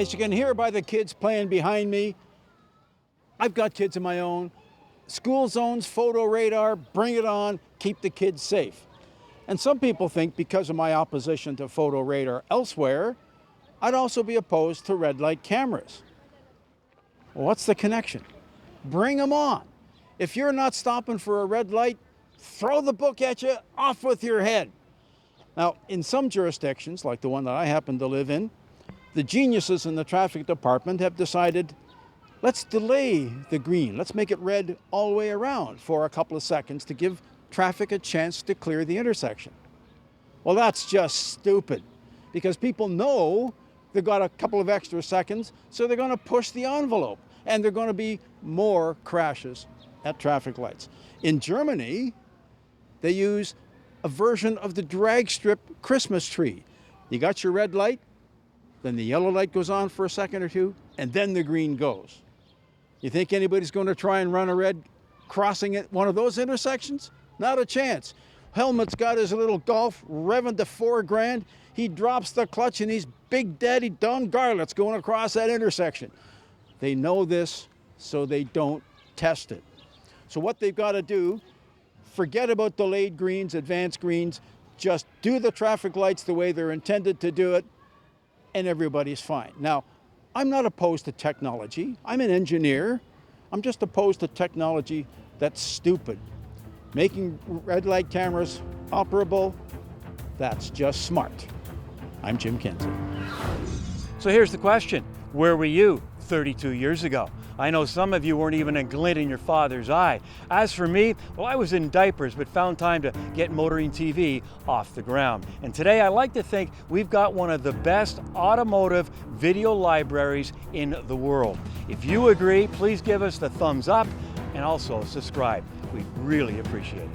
As you can hear by the kids playing behind me, I've got kids of my own. School zones, photo radar, bring it on, keep the kids safe. And some people think because of my opposition to photo radar elsewhere, I'd also be opposed to red light cameras. Well, what's the connection? Bring them on. If you're not stopping for a red light, throw the book at you, off with your head. Now, in some jurisdictions, like the one that I happen to live in, the geniuses in the traffic department have decided, let's delay the green. Let's make it red all the way around for a couple of seconds to give traffic a chance to clear the intersection. Well, that's just stupid because people know they've got a couple of extra seconds, so they're going to push the envelope and there are going to be more crashes at traffic lights. In Germany, they use a version of the drag strip Christmas tree. You got your red light, then the yellow light goes on for a second or two, and then the green goes. You think anybody's going to try and run a red crossing at one of those intersections? Not a chance. Helmut's got his little Golf revving to 4 grand. He drops the clutch and he's Big Daddy Don Garlett's going across that intersection. They know this, so they don't test it. So what they've got to do, forget about delayed greens, advanced greens, just do the traffic lights the way they're intended to do it, and everybody's fine. Now, I'm not opposed to technology. I'm an engineer. I'm just opposed to technology that's stupid. Making red light cameras operable, that's just smart. I'm Jim Kenzie. So here's the question. Where were you 32 years ago? I know some of you weren't even a glint in your father's eye. As for me, well, I was in diapers, but found time to get Motoring TV off the ground. And today I like to think we've got one of the best automotive video libraries in the world. If you agree, please give us the thumbs up and also subscribe. We'd really appreciate it.